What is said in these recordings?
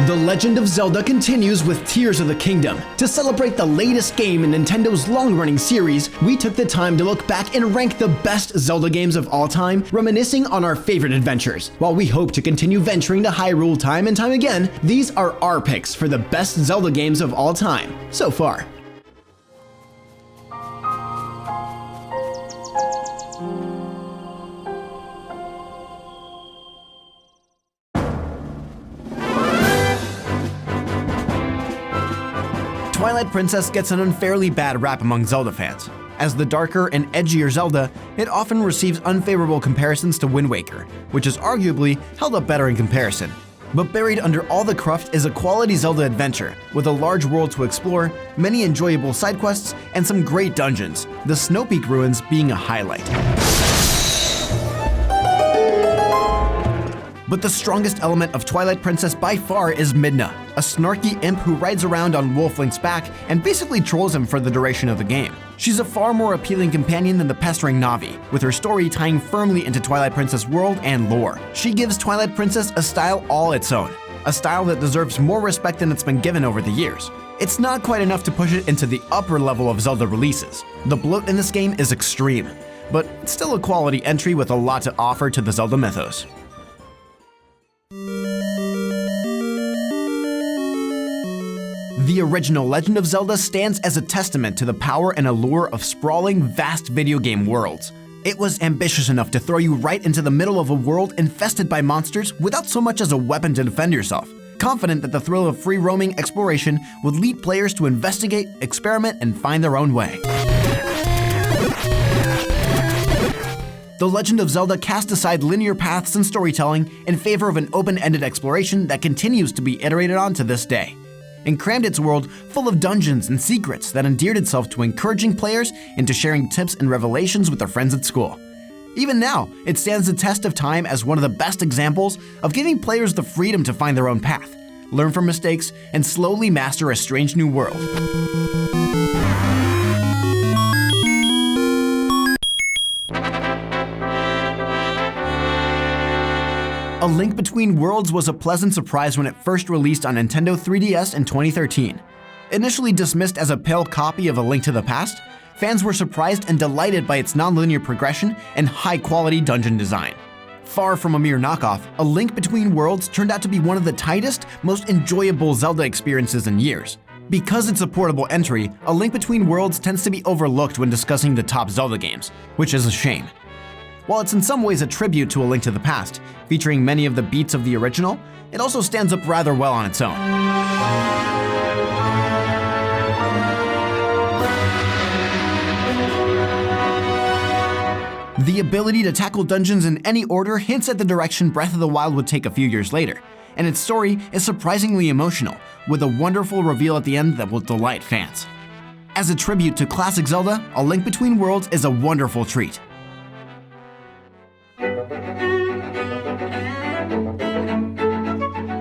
The Legend of Zelda continues with Tears of the Kingdom. To celebrate the latest game in Nintendo's long-running series, we took the time to look back and rank the best Zelda games of all time, reminiscing on our favorite adventures. While we hope to continue venturing to Hyrule time and time again, these are our picks for the best Zelda games of all time, so far. Twilight Princess gets an unfairly bad rap among Zelda fans. As the darker and edgier Zelda, it often receives unfavorable comparisons to Wind Waker, which is arguably held up better in comparison. But buried under all the cruft is a quality Zelda adventure, with a large world to explore, many enjoyable side quests, and some great dungeons, the Snow Peak ruins being a highlight. But the strongest element of Twilight Princess by far is Midna, a snarky imp who rides around on Wolf Link's back and basically trolls him for the duration of the game. She's a far more appealing companion than the pestering Navi, with her story tying firmly into Twilight Princess world and lore. She gives Twilight Princess a style all its own, a style that deserves more respect than it's been given over the years. It's not quite enough to push it into the upper level of Zelda releases. The bloat in this game is extreme, but it's still a quality entry with a lot to offer to the Zelda mythos. The original Legend of Zelda stands as a testament to the power and allure of sprawling, vast video game worlds. It was ambitious enough to throw you right into the middle of a world infested by monsters without so much as a weapon to defend yourself, confident that the thrill of free-roaming exploration would lead players to investigate, experiment, and find their own way. The Legend of Zelda cast aside linear paths and storytelling in favor of an open-ended exploration that continues to be iterated on to this day, and crammed its world full of dungeons and secrets that endeared itself to encouraging players into sharing tips and revelations with their friends at school. Even now, it stands the test of time as one of the best examples of giving players the freedom to find their own path, learn from mistakes, and slowly master a strange new world. A Link Between Worlds was a pleasant surprise when it first released on Nintendo 3DS in 2013. Initially dismissed as a pale copy of A Link to the Past, fans were surprised and delighted by its non-linear progression and high-quality dungeon design. Far from a mere knockoff, A Link Between Worlds turned out to be one of the tightest, most enjoyable Zelda experiences in years. Because it's a portable entry, A Link Between Worlds tends to be overlooked when discussing the top Zelda games, which is a shame. While it's in some ways a tribute to A Link to the Past, featuring many of the beats of the original, it also stands up rather well on its own. The ability to tackle dungeons in any order hints at the direction Breath of the Wild would take a few years later, and its story is surprisingly emotional, with a wonderful reveal at the end that will delight fans. As a tribute to classic Zelda, A Link Between Worlds is a wonderful treat.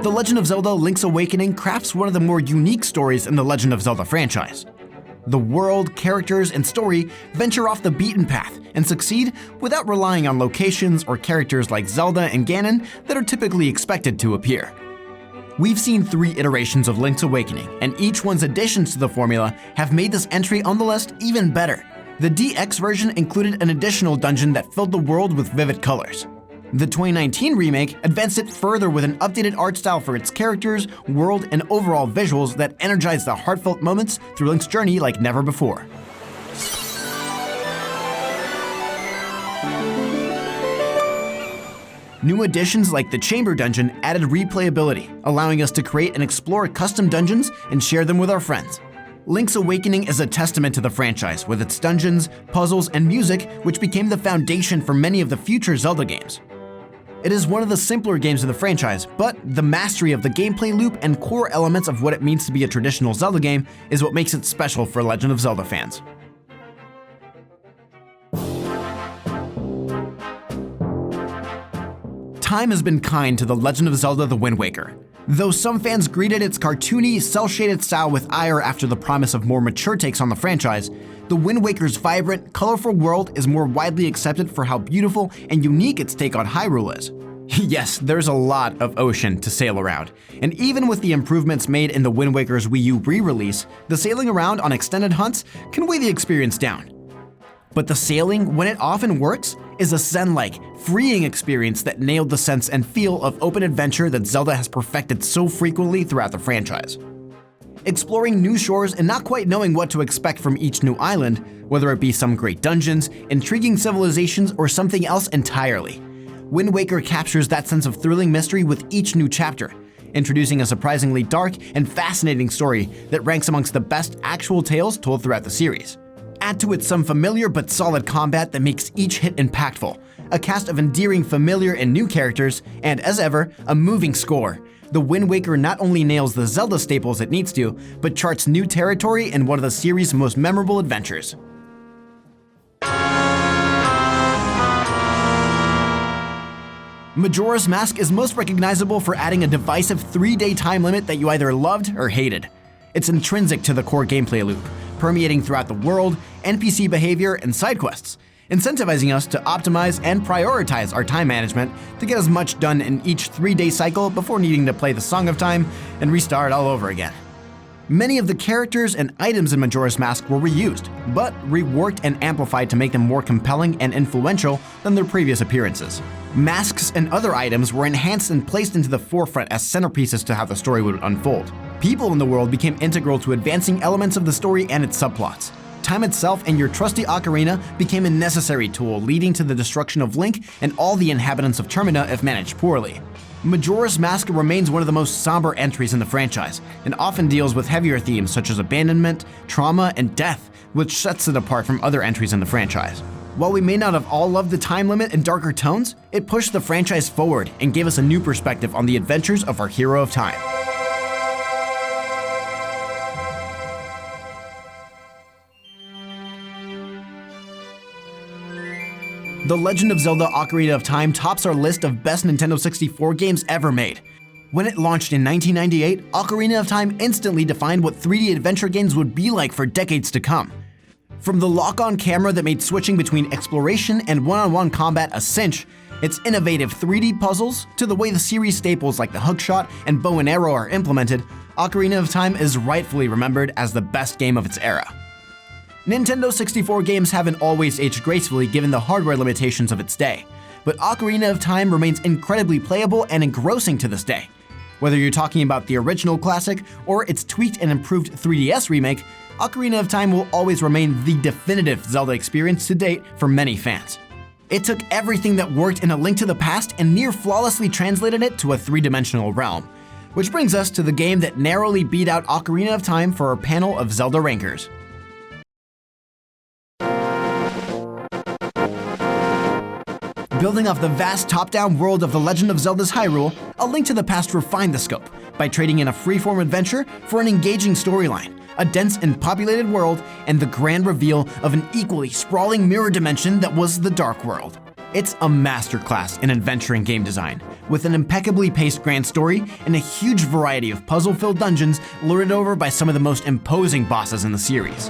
The Legend of Zelda: Link's Awakening crafts one of the more unique stories in the Legend of Zelda franchise. The world, characters, and story venture off the beaten path and succeed without relying on locations or characters like Zelda and Ganon that are typically expected to appear. We've seen 3 iterations of Link's Awakening, and each one's additions to the formula have made this entry on the list even better. The DX version included an additional dungeon that filled the world with vivid colors. The 2019 remake advanced it further with an updated art style for its characters, world, and overall visuals that energize the heartfelt moments through Link's journey like never before. New additions like the Chamber Dungeon added replayability, allowing us to create and explore custom dungeons and share them with our friends. Link's Awakening is a testament to the franchise with its dungeons, puzzles, and music, which became the foundation for many of the future Zelda games. It is one of the simpler games in the franchise, but the mastery of the gameplay loop and core elements of what it means to be a traditional Zelda game is what makes it special for Legend of Zelda fans. Time has been kind to The Legend of Zelda: The Wind Waker. Though some fans greeted its cartoony, cel-shaded style with ire after the promise of more mature takes on the franchise, The Wind Waker's vibrant, colorful world is more widely accepted for how beautiful and unique its take on Hyrule is. Yes, there's a lot of ocean to sail around, and even with the improvements made in the Wind Waker's Wii U re-release, the sailing around on extended hunts can weigh the experience down. But the sailing, when it often works, is a zen-like, freeing experience that nailed the sense and feel of open adventure that Zelda has perfected so frequently throughout the franchise. Exploring new shores and not quite knowing what to expect from each new island, whether it be some great dungeons, intriguing civilizations, or something else entirely. Wind Waker captures that sense of thrilling mystery with each new chapter, introducing a surprisingly dark and fascinating story that ranks amongst the best actual tales told throughout the series. Add to it some familiar but solid combat that makes each hit impactful, a cast of endearing familiar and new characters, and as ever, a moving score. The Wind Waker not only nails the Zelda staples it needs to, but charts new territory in one of the series' most memorable adventures. Majora's Mask is most recognizable for adding a divisive 3-day time limit that you either loved or hated. It's intrinsic to the core gameplay loop, permeating throughout the world, NPC behavior, and side quests, incentivizing us to optimize and prioritize our time management to get as much done in each 3-day cycle before needing to play the Song of Time and restart all over again. Many of the characters and items in Majora's Mask were reused, but reworked and amplified to make them more compelling and influential than their previous appearances. Masks and other items were enhanced and placed into the forefront as centerpieces to how the story would unfold. People in the world became integral to advancing elements of the story and its subplots. Time itself and your trusty ocarina became a necessary tool, leading to the destruction of Link and all the inhabitants of Termina if managed poorly. Majora's Mask remains one of the most somber entries in the franchise, and often deals with heavier themes such as abandonment, trauma, and death, which sets it apart from other entries in the franchise. While we may not have all loved the time limit and darker tones, it pushed the franchise forward and gave us a new perspective on the adventures of our hero of time. The Legend of Zelda Ocarina of Time tops our list of best Nintendo 64 games ever made. When it launched in 1998, Ocarina of Time instantly defined what 3D adventure games would be like for decades to come. From the lock-on camera that made switching between exploration and one-on-one combat a cinch, its innovative 3D puzzles, to the way the series staples like the hookshot and bow and arrow are implemented, Ocarina of Time is rightfully remembered as the best game of its era. Nintendo 64 games haven't always aged gracefully given the hardware limitations of its day, but Ocarina of Time remains incredibly playable and engrossing to this day. Whether you're talking about the original classic or its tweaked and improved 3DS remake, Ocarina of Time will always remain the definitive Zelda experience to date for many fans. It took everything that worked in A Link to the Past and near flawlessly translated it to a three-dimensional realm, which brings us to the game that narrowly beat out Ocarina of Time for our panel of Zelda rankers. Building off the vast top-down world of The Legend of Zelda's Hyrule, A Link to the Past refined the scope by trading in a freeform adventure for an engaging storyline, a dense and populated world, and the grand reveal of an equally sprawling mirror dimension that was the Dark World. It's a masterclass in adventure and game design, with an impeccably paced grand story and a huge variety of puzzle-filled dungeons lorded over by some of the most imposing bosses in the series.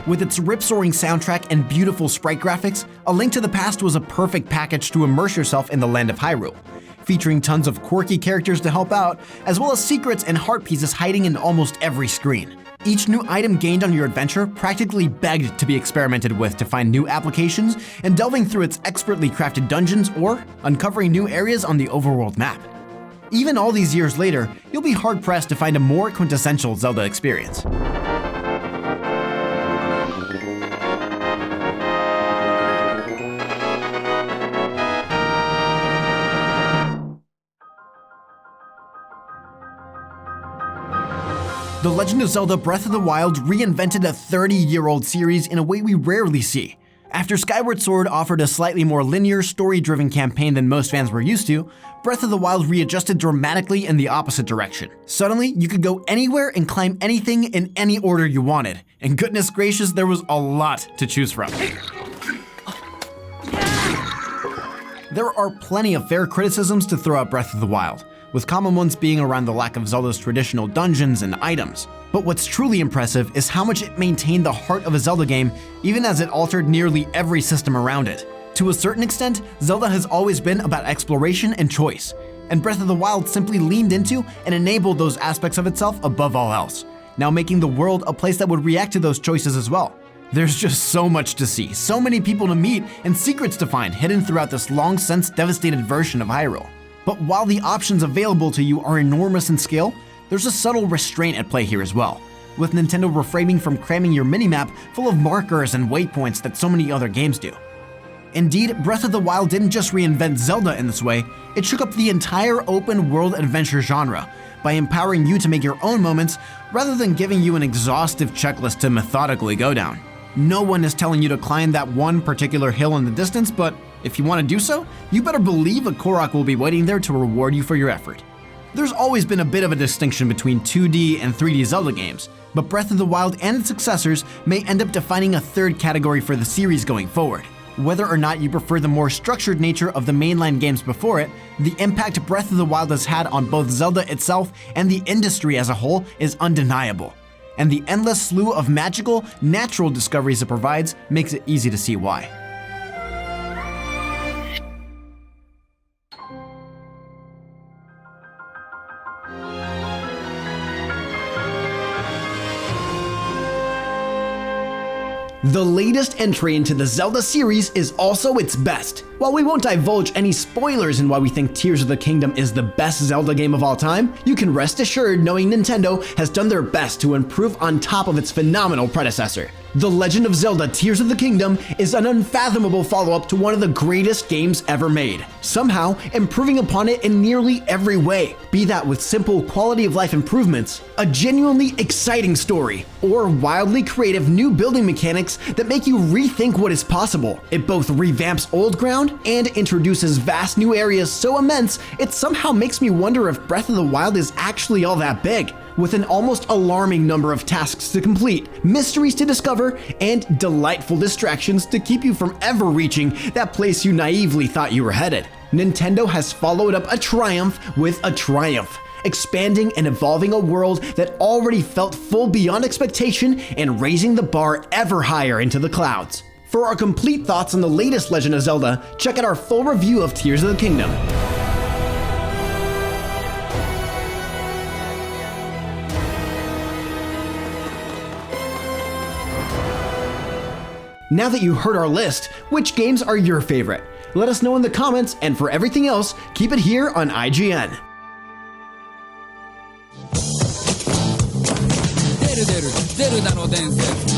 With its rip-soaring soundtrack and beautiful sprite graphics, A Link to the Past was a perfect package to immerse yourself in the land of Hyrule, featuring tons of quirky characters to help out, as well as secrets and heart pieces hiding in almost every screen. Each new item gained on your adventure practically begged to be experimented with to find new applications and delving through its expertly crafted dungeons or uncovering new areas on the overworld map. Even all these years later, you'll be hard-pressed to find a more quintessential Zelda experience. The Legend of Zelda Breath of the Wild reinvented a 30-year-old series in a way we rarely see. After Skyward Sword offered a slightly more linear, story-driven campaign than most fans were used to, Breath of the Wild readjusted dramatically in the opposite direction. Suddenly, you could go anywhere and climb anything in any order you wanted. And goodness gracious, there was a lot to choose from. There are plenty of fair criticisms to throw at Breath of the Wild. with common ones being around the lack of Zelda's traditional dungeons and items. But what's truly impressive is how much it maintained the heart of a Zelda game, even as it altered nearly every system around it. To a certain extent, Zelda has always been about exploration and choice, and Breath of the Wild simply leaned into and enabled those aspects of itself above all else, now making the world a place that would react to those choices as well. There's just so much to see, so many people to meet, and secrets to find hidden throughout this long-since devastated version of Hyrule. But while the options available to you are enormous in scale, there's a subtle restraint at play here as well, with Nintendo refraining from cramming your minimap full of markers and waypoints that so many other games do. Indeed, Breath of the Wild didn't just reinvent Zelda in this way, it shook up the entire open-world adventure genre by empowering you to make your own moments rather than giving you an exhaustive checklist to methodically go down. No one is telling you to climb that one particular hill in the distance, but if you want to do so, you better believe a Korok will be waiting there to reward you for your effort. There's always been a bit of a distinction between 2D and 3D Zelda games, but Breath of the Wild and its successors may end up defining a third category for the series going forward. Whether or not you prefer the more structured nature of the mainline games before it, the impact Breath of the Wild has had on both Zelda itself and the industry as a whole is undeniable. And the endless slew of magical, natural discoveries it provides makes it easy to see why. The latest entry into the Zelda series is also its best. While we won't divulge any spoilers in why we think Tears of the Kingdom is the best Zelda game of all time, you can rest assured knowing Nintendo has done their best to improve on top of its phenomenal predecessor. The Legend of Zelda Tears of the Kingdom is an unfathomable follow-up to one of the greatest games ever made, somehow improving upon it in nearly every way, be that with simple quality of life improvements, a genuinely exciting story, or wildly creative new building mechanics that make you rethink what is possible. It both revamps old ground and introduces vast new areas so immense it somehow makes me wonder if Breath of the Wild is actually all that big. With an almost alarming number of tasks to complete, mysteries to discover, and delightful distractions to keep you from ever reaching that place you naively thought you were headed. Nintendo has followed up a triumph with a triumph, expanding and evolving a world that already felt full beyond expectation and raising the bar ever higher into the clouds. For our complete thoughts on the latest Legend of Zelda, check out our full review of Tears of the Kingdom. Now that you heard our list, which games are your favorite? Let us know in the comments, and for everything else, keep it here on IGN. ゼルダの伝説